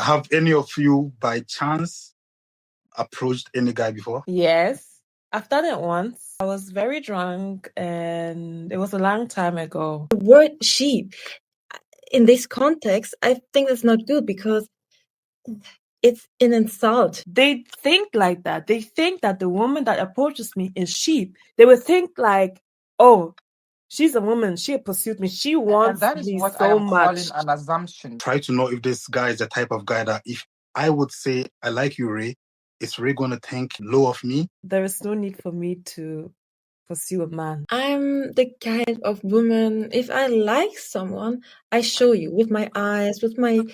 Have any of you, by chance, approached any guy before? Yes, I've done it once. I was very drunk and it was a long time ago. The word sheep in this context, I think that's not good because it's an insult. They think like that. They think that the woman that approaches me is sheep. They would think like, oh, she's a woman. She pursued me. She And wants that is me what I so am much. calling an assumption. Try to know if this guy is the type of guy that if I would say, I like you, Ray, is Ray going to think low of me? There is no need for me to pursue a man. I'm the kind of woman, if I like someone, I show you with my eyes, with my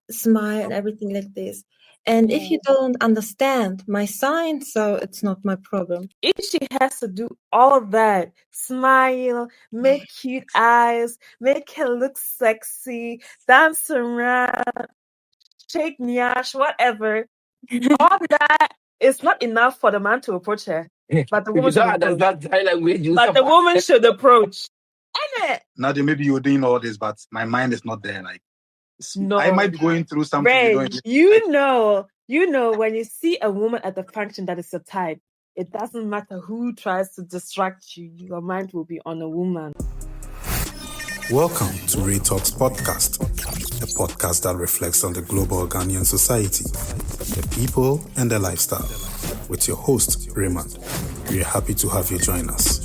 smile and everything like this. And if you don't understand my signs, so it's not my problem. If she has to do all of that, smile, make cute eyes, make her look sexy, dance around, shake nyash, whatever, all that is not enough for the man to approach her. But the woman should approach. Ain't Nadia, maybe you're doing all this, but my mind is not there. Like, No. I might be going through something. Ray, you know, when you see a woman at the function that is your type, it doesn't matter who tries to distract you, your mind will be on a woman. Welcome to Ray Talks Podcast, a podcast that reflects on the global Ghanaian society, the people and their lifestyle. With your host, Raymond. We are happy to have you join us.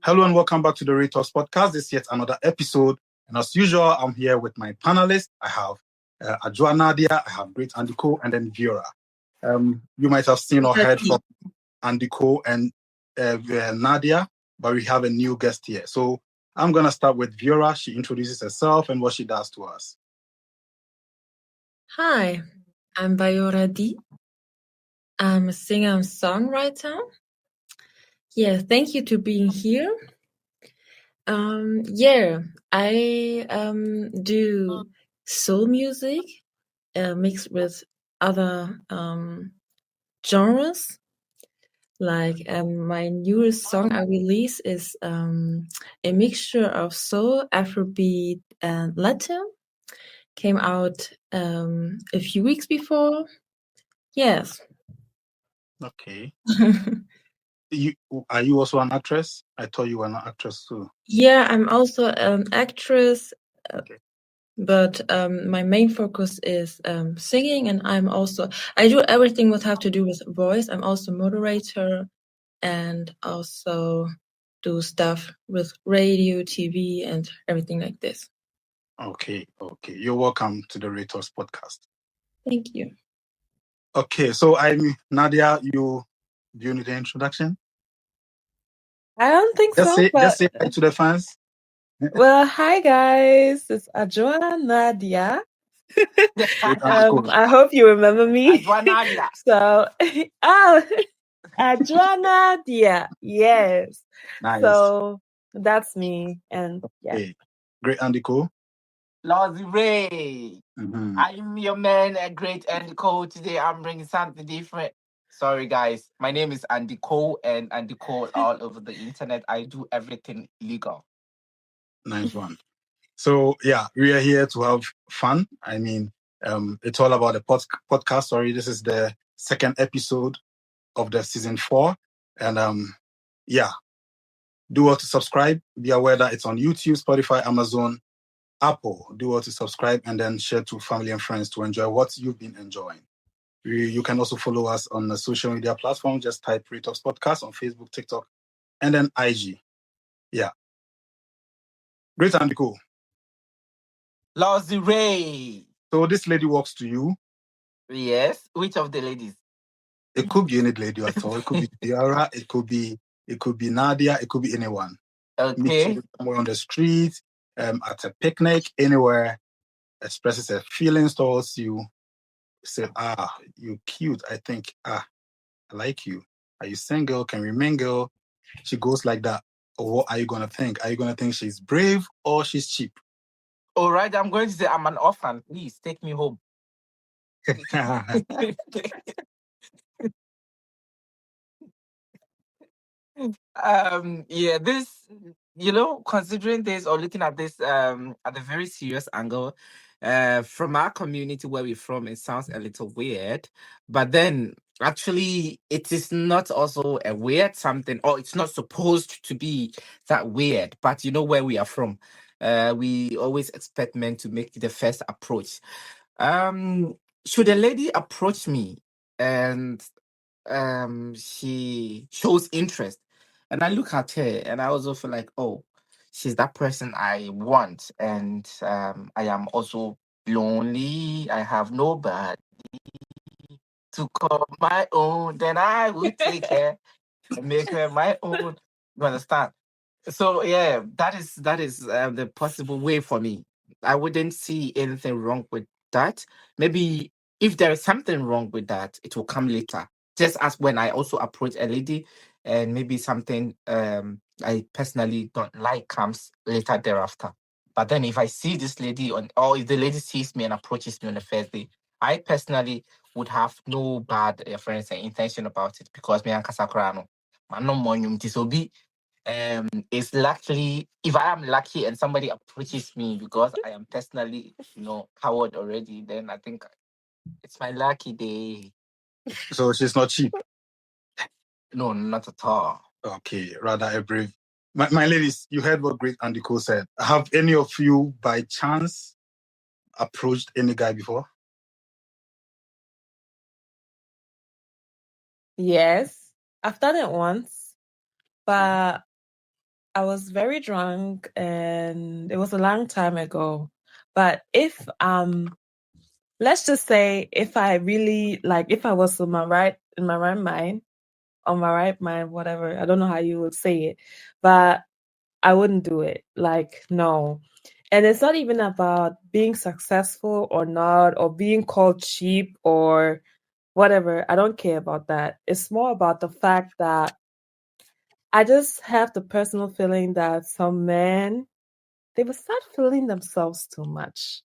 Hello and welcome back to the Ray Talks Podcast. This is yet another episode. And as usual, I'm here with my panelists. I have Adjoa Nadia, I have Great Andy Cole, and then Viora. You might have seen or heard from Andy Cole and Nadia, but we have a new guest here. So I'm going to start with Viora. She introduces herself and what she does to us. Hi, I'm Viora D. I'm a singer and songwriter. Yeah, thank you to being here. I do soul music mixed with other genres. Like my newest song I release is a mixture of soul, Afrobeat, and Latin. Came out a few weeks before. Yes. Okay. Are you also an actress? I thought you were an actress too. Yeah, I'm also an actress, but my main focus is singing, and I do everything what have to do with voice. I'm also moderator, and also do stuff with radio, TV, and everything like this. Okay. You're welcome to the Ray Talks Podcast. Thank you. Okay, so I'm Nadia. Do you need an introduction? I don't think Just so. say hi to the fans. Well, hi guys, it's Adjoa Nadia. I hope you remember me. So, Adjoa Nadia, yes. Nice. So that's me, and yeah. Okay. Great Andy Cole. Lord Ray. I'm your man, a Great Andy Cole. Today I'm bringing something different. Sorry, guys. My name is Andy Cole, and Andy Cole all over the internet. I do everything legal. Nice one. So, yeah, we are here to have fun. I mean, it's all about the podcast. Sorry, this is the second episode of the season 4. And, yeah, do well to subscribe. Be aware that it's on YouTube, Spotify, Amazon, Apple. Do well to subscribe and then share to family and friends to enjoy what you've been enjoying. You can also follow us on the social media platform. Just type Ray Talks Podcast on Facebook, TikTok, and then IG. Yeah. Great and cool. Lord Ray. So this lady walks to you. Yes. Which of the ladies? It could be any lady at all. It could be Diara. It could be Nadia. It could be anyone. Okay. Meet you somewhere on the street, at a picnic, anywhere. Expresses her feelings towards you. Say, you cute. I think, I like you. Are you single? Can we mingle? She goes like that. What are you going to think? Are you going to think she's brave or she's cheap? All right, I'm going to say I'm an orphan. Please take me home. considering this or looking at this at a very serious angle, from our community where we're from, it sounds a little weird. But then actually it is not also a weird something, or it's not supposed to be that weird. But where we are from, we always expect men to make the first approach. Should a lady approach me and she shows interest, and I look at her and I also feel like, oh, she's that person I want, and I am also lonely, I have nobody to call my own, then I would take her and make her my own. You understand? So yeah, that is the possible way for me. I wouldn't see anything wrong with that. Maybe if there is something wrong with that, it will come later. Just as when I also approach a lady, and maybe something I personally don't like comes later thereafter. But then if I see this lady or if the lady sees me and approaches me on the first day, I personally would have no bad friends and intention about it, because me and Kasakrano, man, no more be it's luckily, if I am lucky and somebody approaches me because I am personally, coward already, then I think it's my lucky day. So she's not cheap. No, not at all. Okay, rather a brave. My ladies, you heard what Great Andy Cole said. Have any of you by chance approached any guy before? Yes, I've done it once, but I was very drunk and it was a long time ago. But if let's just say if I really if I was in my right mind, on my right mind, whatever, I don't know how you would say it, but I wouldn't do it. No. And it's not even about being successful or not, or being called cheap or whatever. I don't care about that. It's more about the fact that I just have the personal feeling that some men, they will start feeling themselves too much.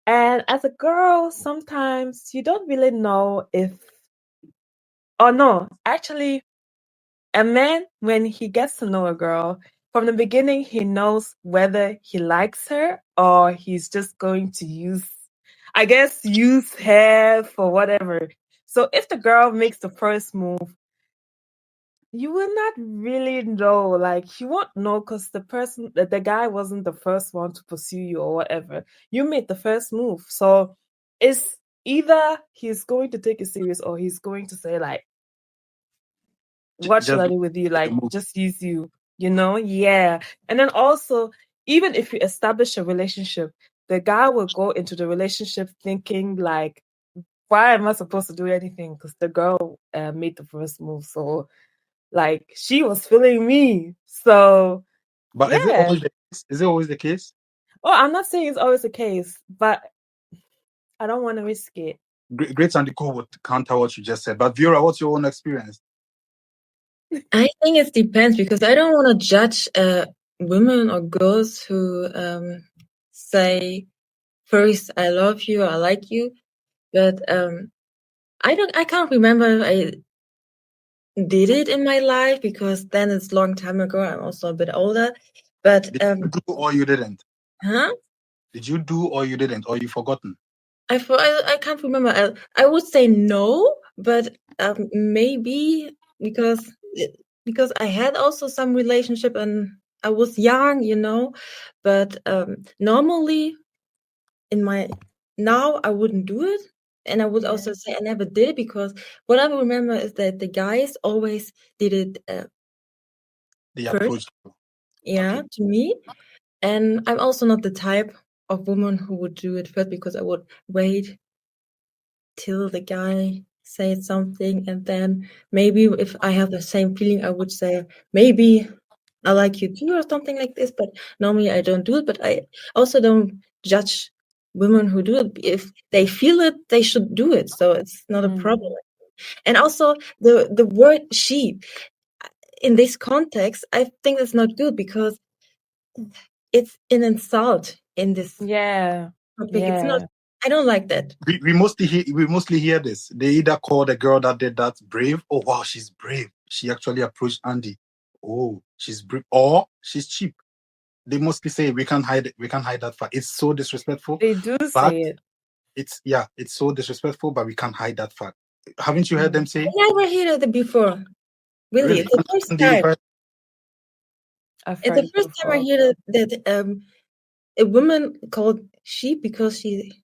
And as a girl, sometimes you don't really know actually, a man, when he gets to know a girl, from the beginning, he knows whether he likes her or he's just going to use her for whatever. So if the girl makes the first move, you will not really know. You won't know because the guy wasn't the first one to pursue you or whatever. You made the first move. So it's either he's going to take it serious or he's going to say, what should I do with you? Just use you, Yeah. And then also, even if you establish a relationship, the guy will go into the relationship thinking, why am I supposed to do anything? Because the girl made the first move. So, she was feeling me. So, but yeah. Is it always the case? Well, I'm not saying it's always the case, but I don't want to risk it. Great Andy Cole would counter what you just said. But Vera, what's your own experience? I think it depends, because I don't want to judge women or girls who say first I love you, I like you, but I can't remember if I did it in my life, because then it's a long time ago. I'm also a bit older. But did you do or you didn't? Huh? Did you do or you didn't, or you forgotten? I can't remember. I would say no, but maybe because I had also some relationship and I was young, but normally now I wouldn't do it. And I would also say I never did it, because what I remember is that the guys always did it They first. approached you. Yeah, Okay. to me. And I'm also not the type of woman who would do it first, because I would wait till the guy said something, and then maybe if I have the same feeling, I would say maybe I like you too or something like this. But normally I don't do it. But I also don't judge women who do it. If they feel it, they should do it. So it's not a problem. And also the word "she" in this context, I think it's not good, because it's an insult in this topic. It's not. I don't like that. We mostly hear this. They either call the girl that did that brave. Oh wow, she's brave. She actually approached Andy. Oh, she's brave, or she's cheap. they mostly say we can't hide that fact. It's so disrespectful. They do But say it. it's so disrespectful, but we can't hide that fact. Haven't you heard them say? I never heard it before. Really, it's the first And did you time. heard- I've It's heard the it first time I before. hear that a woman called sheep because she.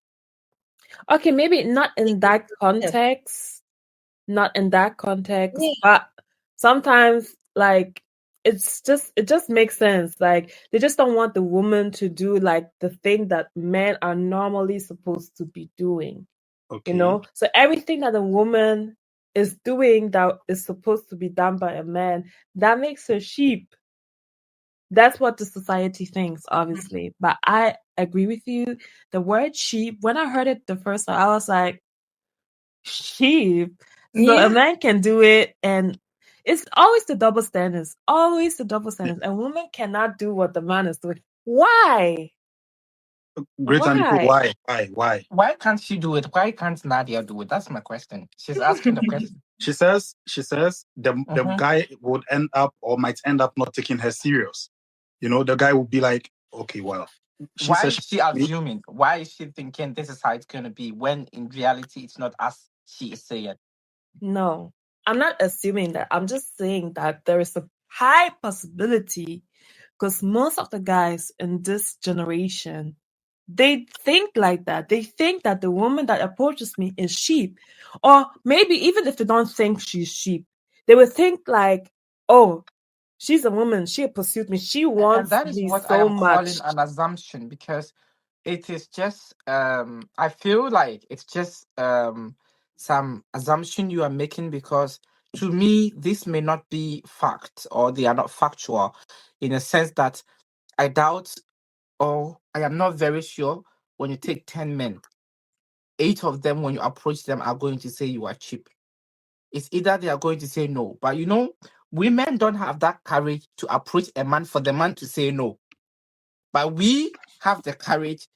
Okay, maybe not in that context. Not in that context, Yeah. but sometimes like it just makes sense. Like they just don't want the woman to do like the thing that men are normally supposed to be doing. Okay. You know? So everything that a woman is doing that is supposed to be done by a man, that makes her sheep. That's what the society thinks, obviously. But I agree with you. The word sheep, when I heard it the first time, I was like, sheep. So Yeah. a man can do it, and it's always the double standards. Always the double standards. A woman cannot do what the man is doing. Why? Great and Why? why? Why can't she do it? Why can't Nadia do it? That's my question. She's asking the question. She says the guy would end up or might end up not taking her serious. You know, the guy would be like, okay, well, Why is she assuming? Why is she thinking this is how it's going to be when in reality it's not as she is saying? No, I'm not assuming that. I'm just saying that there is a high possibility because most of the guys in this generation, they think like that. They think that the woman that approaches me is sheep. Or maybe even if they don't think she's sheep, they would think like, oh, she's a woman. She pursued me. She And wants that is me what so I am much. calling an assumption, because it is just I feel like it's just some assumption you are making, because to me this may not be fact, or they are not factual, in a sense that I doubt, or I am not very sure, when you take 10 men, 8 of them when you approach them are going to say you are cheap. It's either they are going to say no. But you know, women don't have that courage to approach a man for the man to say no. But we have the courage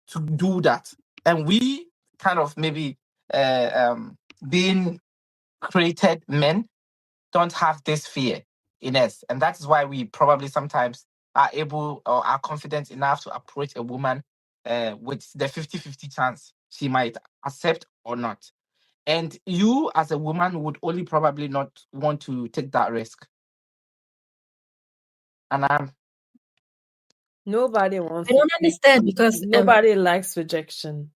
to do that. And we kind of maybe being created men don't have this fear in us. And that is why we probably sometimes are able or are confident enough to approach a woman with the 50-50 chance she might accept or not. And you as a woman would only probably not want to take that risk. And Nobody wants I don't to understand because nobody likes rejection.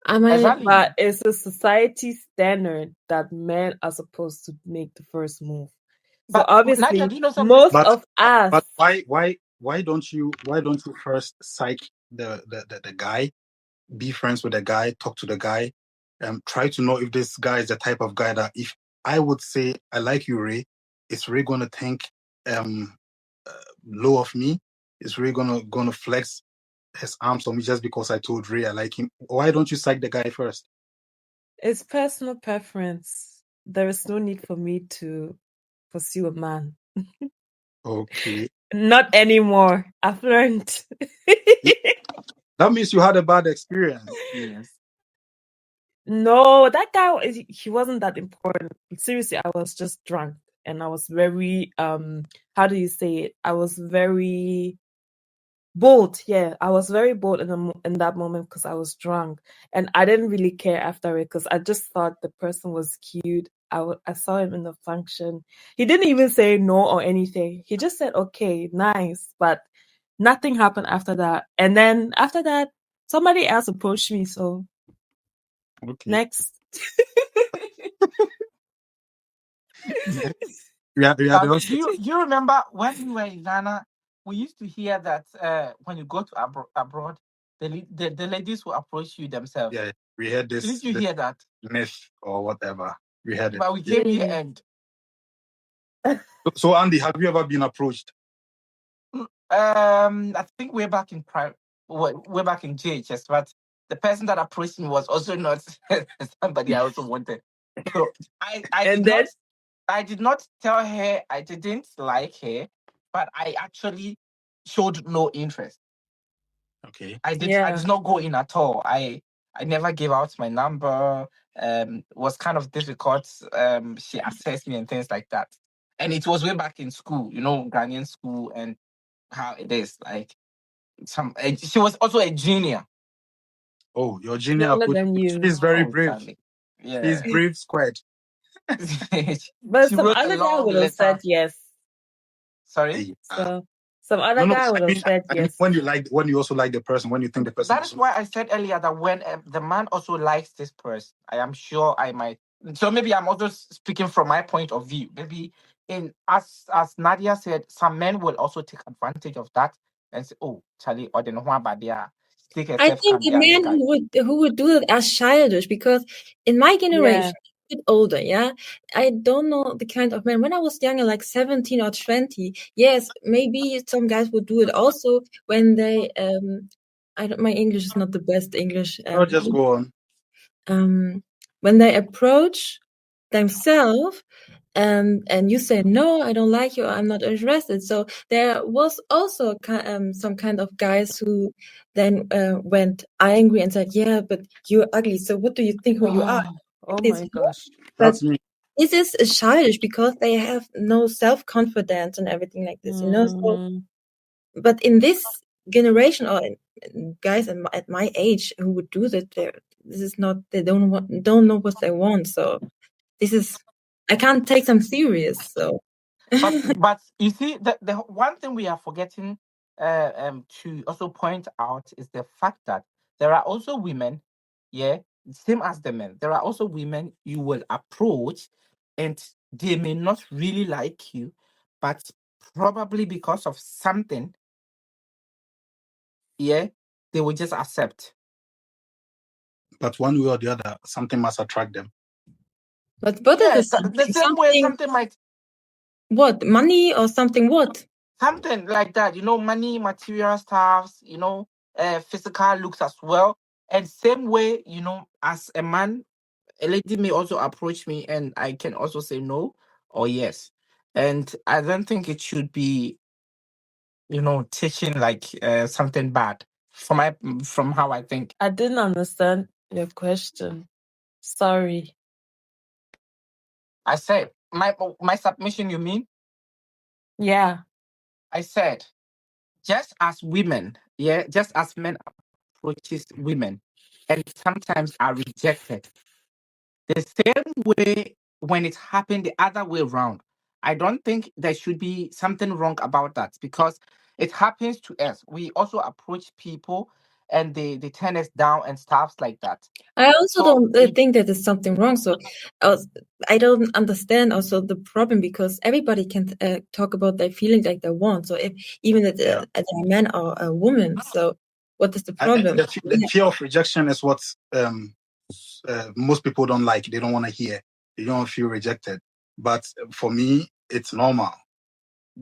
exactly. But it's a society standard that men are supposed to make the first move. So But obviously, Nadia, do you know something? most of us. But why don't you first psych the guy, be friends with the guy, talk to the guy, try to know if this guy is the type of guy that if I would say I like you, Ray, is Ray gonna think low of me? Is Ray gonna flex his arms on me just because I told Ray I like him? Why don't you psych the guy first? It's personal preference. There is no need for me to pursue a man. Okay. Not anymore. I've learned. That means you had a bad experience. Yes. No, that guy, he wasn't that important. Seriously, I was just drunk and I was very, how do you say it? I was very bold. Yeah, I was very bold in that moment because I was drunk and I didn't really care after it because I just thought the person was cute. I saw him in the function. He didn't even say no or anything. He just said, okay, nice. But nothing happened after that. And then after that, somebody else approached me. So Okay. next. Yeah, Do you remember when we were in Ghana, we used to hear that when you go to abroad, the ladies will approach you themselves. Yeah, we had this. Did you hear that? Myth or whatever. We had it. But we came here and So Andy, have you ever been approached? I think we're back in we're back in JHS, but the person that approached me was also not somebody I also wanted. So I did not tell her I didn't like her, but I actually showed no interest. Okay. I did not go in at all. I never gave out my number. It was kind of difficult. She assessed me and things like that. And it was way back in school, Ghanaian school, and how it is. Like she was also a junior. Oh, your junior Younger approach. than you. She's very Oh, brave. Charlie. Yeah. She's brave squared. But She some wrote a other guy long would have letter. said yes. Sorry. So some other No, guy I would have mean, said I mean, yes. when you also like the person, when you think the person That is why I said earlier that when the man also likes this person, I am sure I might. So maybe I'm also speaking from my point of view. Maybe as Nadia said, some men will also take advantage of that and say, "Oh, Charlie, or the no one but they take I herself think can be a a man guy." who would do it as childish, because in my generation, a bit older, yeah, I don't know the kind of man. When I was younger, like 17 or 20, yes, maybe some guys would do it also when they my English is not the best English. No, just go on. When they approach themselves and you say, no, I don't like you, I'm not interested. So there was also some kind of guys who then went angry and said, yeah, but you're ugly, so what do you think who you are? Oh This, my gosh. but That's me. this is childish because they have no self-confidence and everything like this, So, but in this generation, or guys at my age who would do that, this is not, they don't know what they want. So this is, I can't take them serious. So but you see, the one thing we are forgetting to also point out is the fact that there are also women, yeah, same as the men. There are also women you will approach, and they may not really like you, but probably because of something, yeah, they will just accept. But one way or the other, something must attract them. but what Yeah, is it? the same way something might. What, money or something? What? Something like that, money, material stuffs, physical looks as well. And same way, as a man, a lady may also approach me and I can also say no or yes. And I don't think it should be, teaching like something bad from how I think. I didn't understand your question. Sorry. I said my submission, you mean? Yeah. I said, just as women, just as men approaches women and sometimes are rejected, the same way when it happened the other way around, I don't think there should be something wrong about that, because it happens to us. We also approach people and they turn us down and stuff like that. I also So don't think that there's something wrong. So I don't understand also the problem, because everybody can talk about their feelings like they want. So if even if they're a man or a woman, so what is the problem? The fear of rejection is what most people don't like. They don't want to hear. They don't feel rejected. But for me, it's normal.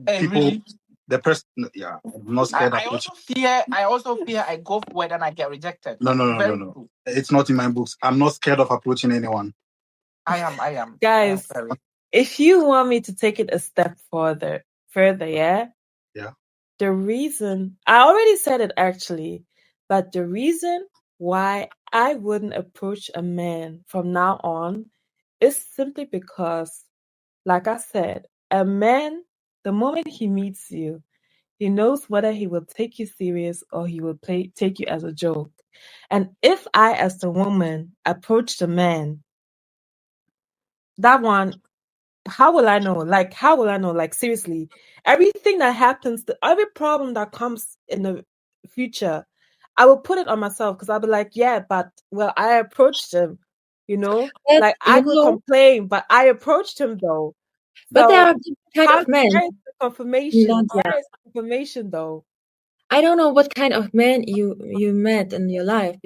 People, really? the person, I'm not scared. I also fear I go forward and I get rejected. No. It's not in my books. I'm not scared of approaching anyone. I am. Guys, if you want me to take it a step further, yeah? Yeah. The reason, I already said it actually, but the reason why I wouldn't approach a man from now on is simply because, like I said, a man, the moment he meets you, he knows whether he will take you serious or he will take you as a joke. And if I, as the woman, approach the man, that one, how will I know? Like, seriously, everything that happens, every problem that comes in the future, I will put it on myself, because I'll be like, yeah, but, well, I approached him, like, I could complain, but I approached him though. But So there are different kind of men. where is the confirmation? Nadia. Where is the confirmation though? I don't know what kind of men you met in your life,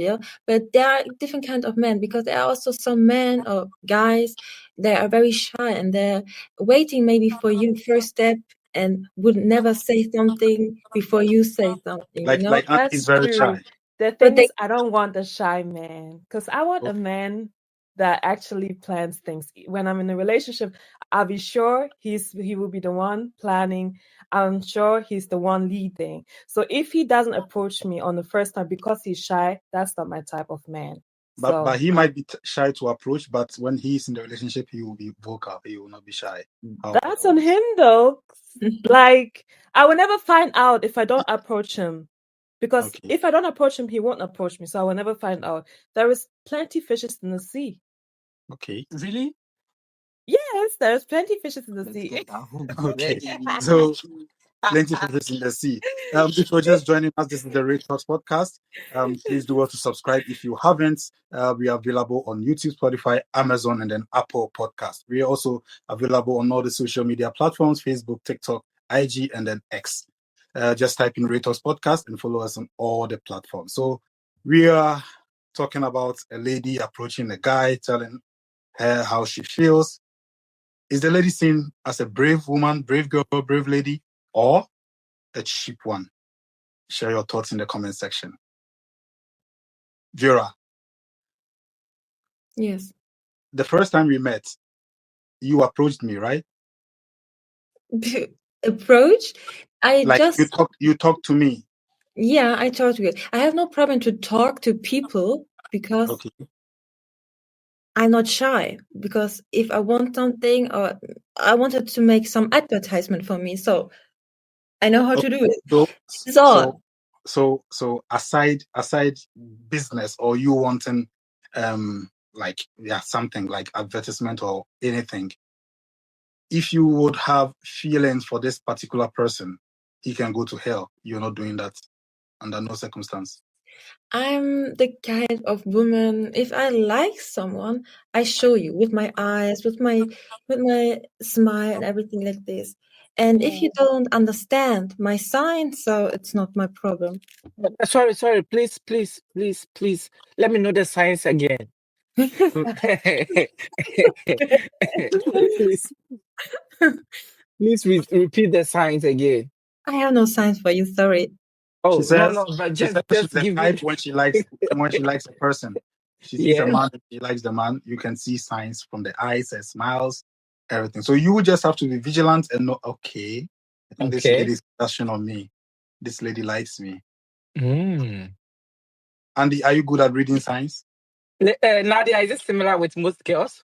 but there are different kind of men, because there are also some men or guys that are very shy and they're waiting maybe for you first step and would never say something before you say something. Like That's very true. shy. The thing is, I don't want a shy man, because I want a man that actually plans things. When I'm in a relationship, I'll be sure he will be the one planning. I'm sure he's the one leading. So if he doesn't approach me on the first time because he's shy, that's not my type of man. But he might be shy to approach, but when he's in the relationship, he will be vocal. He will not be shy. That's on him though. Like, I will never find out if I don't approach him. Because Okay. if I don't approach him, he won't approach me. So I will never find out. There is plenty fishes in the sea. Okay. Really? Yes, there's plenty fishes in the Let's sea. get down. Okay. So plenty of this in the sea. If you're just joining us, this is the Ray Talks podcast. Please do well to subscribe if you haven't. We are available on YouTube, Spotify, Amazon, and then Apple Podcast. We are also available on all the social media platforms: Facebook, TikTok, IG, and then X. Just type in Ray Talks podcast and follow us on all the platforms. So we are talking about a lady approaching a guy, telling her how she feels. Is the lady seen as a brave woman, brave girl, brave lady, or a cheap one? Share your thoughts in the comment section. Vera, Yes. the first time we met, you approached me, right? Approach? You talked to me. Yeah, I talked to you. I have no problem to talk to people because Okay. I'm not shy. Because if I want something or I wanted to make some advertisement for me, so I know how to do it. It's all. So aside business or you wanting something like advertisement or anything, if you would have feelings for this particular person, he can go to hell. You're not doing that under no circumstance. I'm the kind of woman, if I like someone, I show you with my eyes, with my smile and everything like this. And if you don't understand my signs, so it's not my problem. Sorry. Please. Let me know the signs again. Please repeat the signs again. I have no signs for you, sorry. Oh, She says, no, but she's just the give type me. when she likes a person. She sees a Yeah. man, she likes the man. You can see signs from the eyes, her smiles, everything. So you would just have to be vigilant and know, okay, I think this lady's crushing on me. This lady likes me. Andy, are you good at reading signs? Nadia, is it similar with most girls?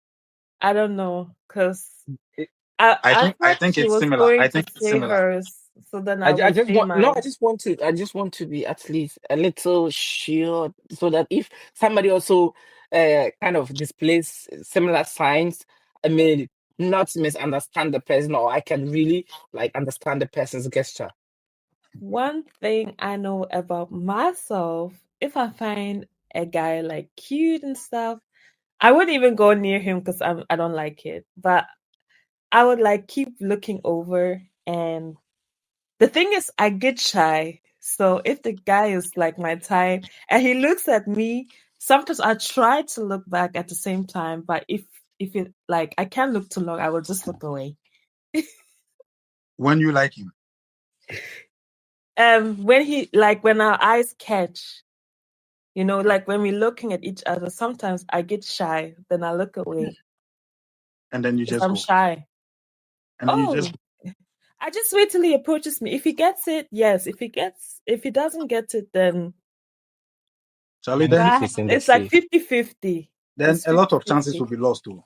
I don't know, because I think she it's was similar. going I to think it's say similar. hers, so then I I will just say want mine. I just want to be at least a little sure so that if somebody also kind of displays similar signs, I may not misunderstand the person, or I can really like understand the person's gesture. One thing I know about myself, if I find a guy like cute and stuff, I wouldn't even go near him because I don't like it. But I would like keep looking over, and the thing is, I get shy. So if the guy is like my type and he looks at me, sometimes I try to look back at the same time. But if it like I can't look too long, I will just look away. When you like him? When our eyes catch, like when we're looking at each other, sometimes I get shy, then I look away. And then you just I'm go. shy. And then you just I just wait till he approaches me. If he gets it, yes. If he doesn't get it, then Charlie, then it's like 50-50. Then It's a lot of chances 50-50. will be lost too.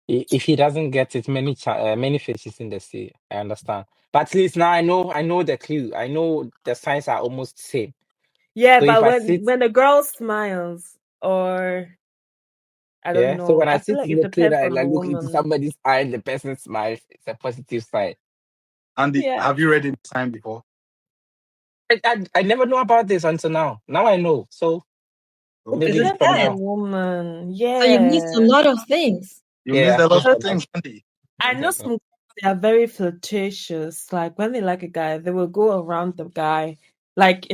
If he doesn't get it, many fishes in the sea. I understand, but at least now I know the clue. I know the signs are almost the same. Yeah, So but if I sit, when a girl smiles, or I don't yeah. So know, when I I feel sit like in it the plane depends on and the I look into woman. somebody's eye and the person smiles, it's a positive sign. Andy, Yeah. have you read any sign before? I never know about this until now. Now I know. So It maybe This is depends on the bad. woman. So you missed a Yeah. lot of things. You missed a lot So of things, Andy. I know some guys, they are very flirtatious. Like when they like a guy, they will go around the guy, like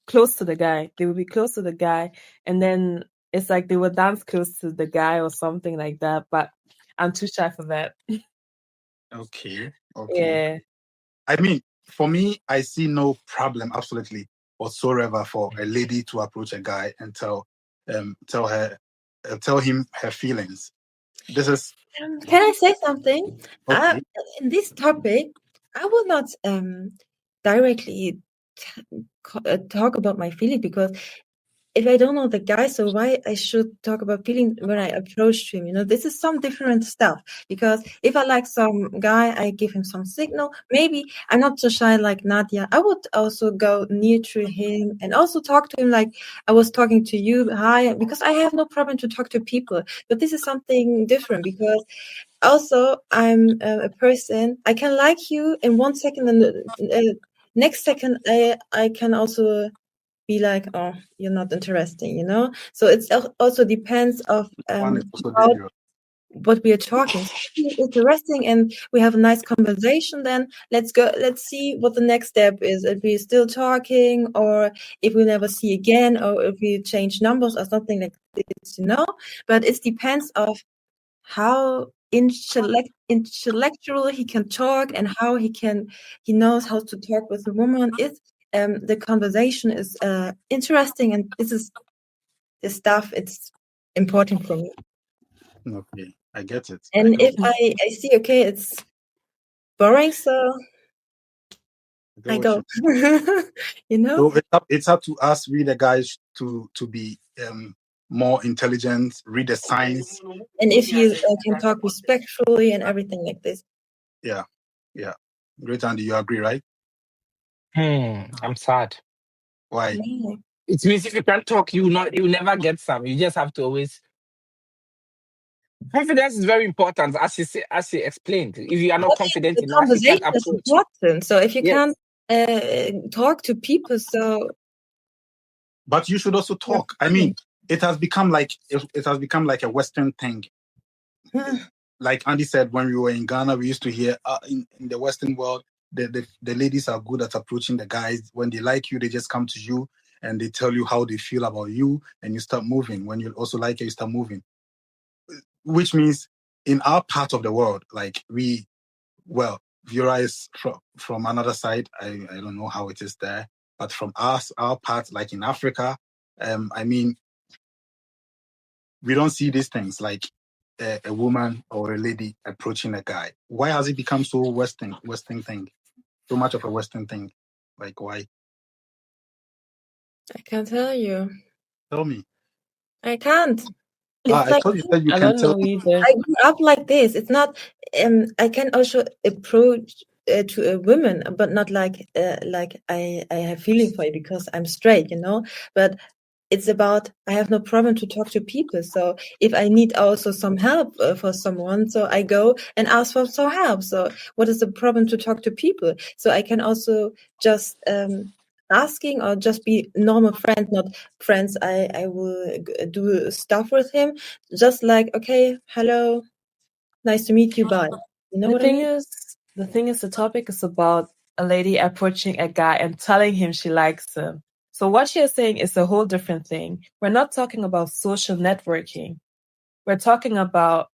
close to the guy. They will be close to the guy, and then it's like they will dance close to the guy or something like that. But I'm too shy for that. Okay. Yeah. I mean, for me, I see no problem absolutely whatsoever for a lady to approach a guy and tell him her feelings. This is Can I say something? okay. In this topic, I will not directly talk about my feeling because if I don't know the guy, so why I should talk about feeling when I approach him? This is some different stuff. Because if I like some guy, I give him some signal. Maybe I'm not so shy like Nadia. I would also go near to him and also talk to him like I was talking to you. Hi, because I have no problem to talk to people. But this is something different because also I'm a person. I can like you in 1 second, and the next second I can also be like, oh, you're not interesting, So it also depends of One is also how, dangerous. what we are talking. So if it's interesting and we have a nice conversation, then let's see what the next step is. If we're still talking, or if we never see again, or if we change numbers or something like this, But it depends of how intellectual he can talk and how he knows how to talk with a woman. If the conversation is interesting and this is the stuff, it's important for me. Okay, I get it. And if I see, okay, it's boring, so I go. So it's up to us, we the guys, to be more intelligent, read the signs. And if you can talk respectfully and everything like this. Yeah. Great, Andy, you agree, right? I'm sad. Why? Yeah. It means if you can't talk, you never get some. You just have to always. Confidence is very important, as you explained. If you are not confident the enough, you conversation can't is approach. important. So if you Yes. can't talk to people, so. But you should also talk. I mean, it has become like a Western thing. Like Andy said, when we were in Ghana, we used to hear in the Western world, the ladies are good at approaching the guys. When they like you, they just come to you and they tell you how they feel about you, and you start moving. When you also like it, you start moving. Which means in our part of the world, like Vera is from another side. I don't know how it is there, but from our part, like in Africa, I mean, we don't see these things like a woman or a lady approaching a guy. Why has it become so Western thing? So much of a Western thing. Like, why? I can't tell you. Tell me. I can't. I thought you said you I can don't tell know me. either. I grew up like this. It's not. I can also approach to a woman, but not like I have feeling for you because I'm straight, But it's about I have no problem to talk to people. So if I need also some help for someone, so I go and ask for some help. So what is the problem to talk to people? So I can also just asking or just be normal friend, not friends. I will do stuff with him, just like, okay, hello, nice to meet you, bye. You know The what I thing mean? is, the topic is about a lady approaching a guy and telling him she likes him. So what you're saying is a whole different thing. We're not talking about social networking. We're talking about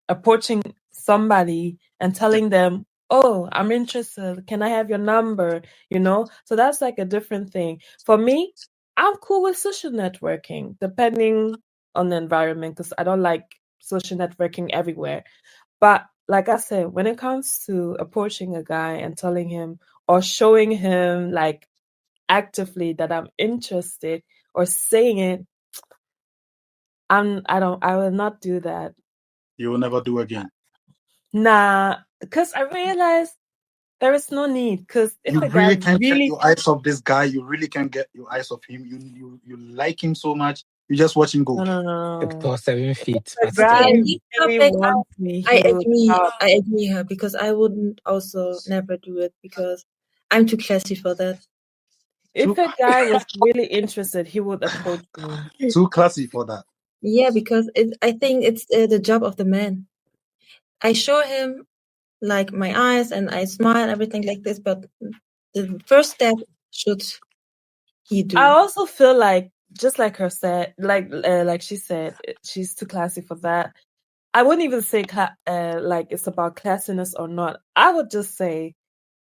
approaching somebody and telling them, oh, I'm interested. Can I have your number? So that's like a different thing. For me, I'm cool with social networking, depending on the environment, because I don't like social networking everywhere. But like I said, when it comes to approaching a guy and telling him or showing him like actively that I'm interested or saying it, I will not do that. You will never do again. Nah, because I realized there is no need. Because if You a guy really can't get really, your eyes off this guy. You really can't get your eyes off him. You like him so much. You just watch him go. no. Or 7 feet. If a guy In this really topic, wants me, I he will agree. talk. I agree her because I wouldn't also never do it because I'm too classy for that. If a guy was really interested, he would approach me. Too classy for that. Yeah, because I think it's the job of the man. I show him like my eyes and I smile, everything like this, but the first step should he do. I also feel like, just like her said, like she said, she's too classy for that. I wouldn't even say like it's about classiness or not. I would just say,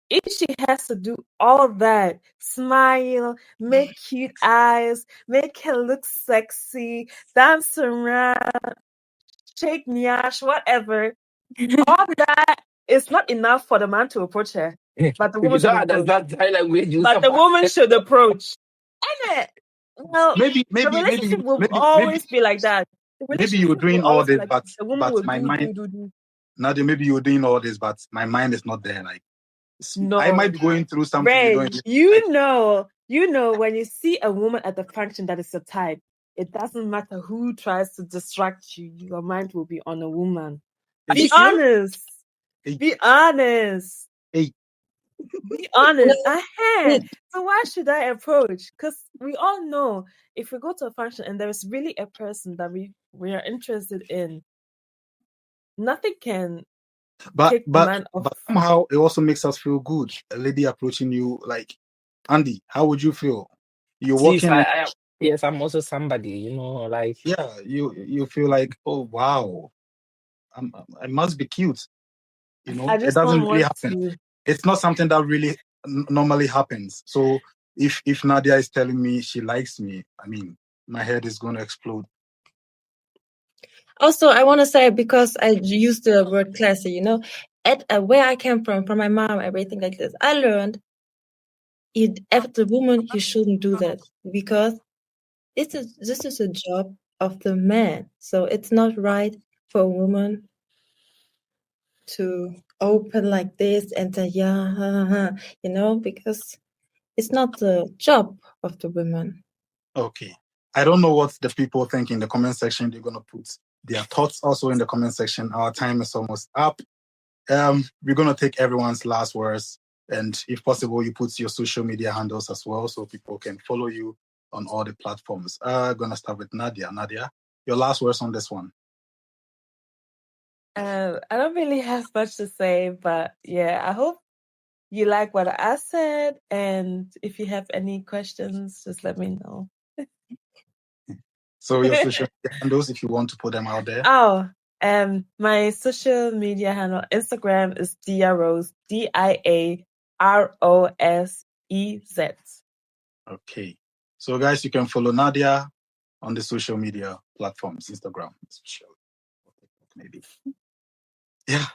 if she has to do all of that, smile, make cute eyes, make her look sexy, dance around, shake nyash, whatever, all that is not enough for the man to approach her. But the woman should approach. That like we do. But the woman should approach. Ain't it? Well, maybe the maybe maybe relationship you will maybe always be like that. The maybe you were relationship will doing all always be this, like but the woman will my mind, do. Nadia, maybe you were doing all this, but my mind is not there. Like No. I might be going through something you Ray, don't. you know when you see a woman at the function that is your type, it doesn't matter who tries to distract you, your mind will be on a woman. Are Be you serious? honest. Hey. Be honest. Hey. Be honest. Wait. So why should I approach? Because we all know if we go to a function and there is really a person that we are interested in, nothing can take the man off. But somehow it also makes us feel good. A lady approaching you, like, Andy, how would you feel? You're Please, walking. yes, I'm also somebody, you know, like Yeah, you feel like, oh wow, I must be cute. You know, I it just doesn't don't really want happen. to. It's not something that really normally happens. So if Nadia is telling me she likes me, I mean, my head is going to explode. Also, I want to say, because I used the word classy, you know, at where I came from my mom, everything like this, I learned, as a woman, you shouldn't do that, because this is a job of the man. So it's not right for a woman to open like this and say, yeah, you know, because it's not the job of the women. Okay. I don't know what the people think in the comment section. They're going to put their thoughts also in the comment section. Our time is almost up. We're going to take everyone's last words. And if possible, you put your social media handles as well so people can follow you on all the platforms. I'm going to start with Nadia. Nadia, your last words on this one. I don't really have much to say, but yeah, I hope you like what I said. And if you have any questions, just let me know. So your social media handles, if you want to put them out there. Oh, my social media handle, Instagram is Diarose, DIAROSEZ. Okay. So guys, you can follow Nadia on the social media platforms, Instagram, especially. Maybe. Yeah.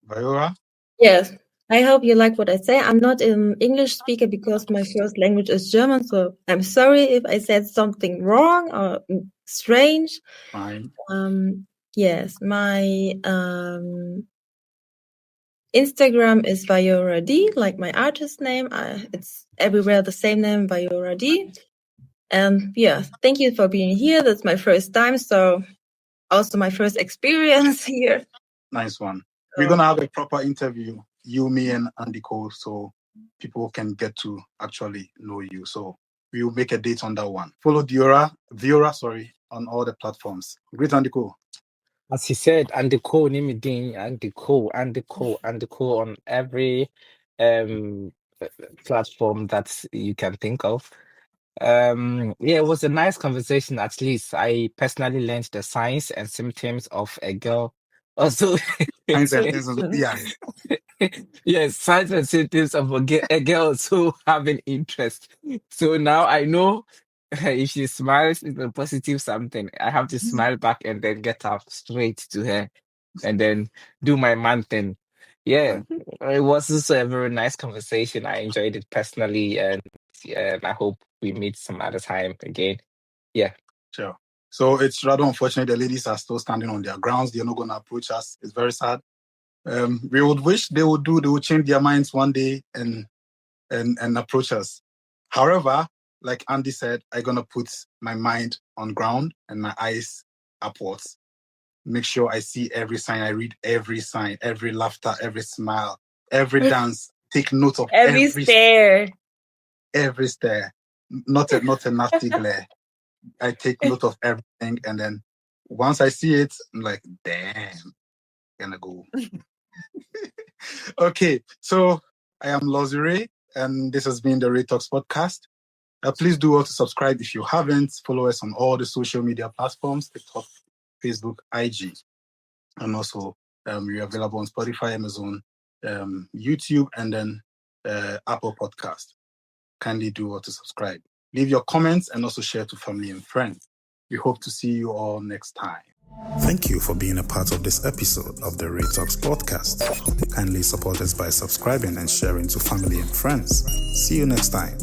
Viola? Yes. I hope you like what I say. I'm not an English speaker because my first language is German, so I'm sorry if I said something wrong or strange. Fine. Yes, my Instagram is Viola D, like my artist name. It's everywhere the same name, Viola D. And yeah, thank you for being here. That's my first time, so also my first experience here. Nice one. We're going to have a proper interview, you, me, and Andy Cole, so people can get to actually know you. So we'll make a date on that one. Follow Viora, on all the platforms. Great, Andy Cole. as he said, Andy Cole, Andy Cole on every platform that you can think of. Yeah, it was a nice conversation. At least I personally learned the signs and symptoms of a girl. Also, Yeah. yes, signs and symptoms of a girl also having interest. So now I know if she smiles, it's a positive something. I have to smile back and then get up straight to her and then do my man thing. Yeah, it was also a very nice conversation. I enjoyed it personally, and I hope we meet some other time again. Yeah. Sure. So it's rather unfortunate the ladies are still standing on their grounds. They're not going to approach us. It's very sad. We would wish they would change their minds one day and approach us. However, like Andy said, I'm going to put my mind on ground and my eyes upwards. Make sure I see every sign. I read every sign, every laughter, every smile, every dance. Take note of every stare. Every stare. Not a nasty glare. I take note of everything, and then once I see it, I'm like, damn, gonna go. Okay, so I am Lozire, and this has been the Ray Talks podcast. Please do also subscribe if you haven't. Follow us on all the social media platforms: TikTok, Facebook, IG, and also we're available on Spotify, Amazon, YouTube, and then Apple Podcast. Kindly do also subscribe. Leave your comments and also share to family and friends. We hope to see you all next time. Thank you for being a part of this episode of the Ray Talks podcast. Kindly support us by subscribing and sharing to family and friends. See you next time.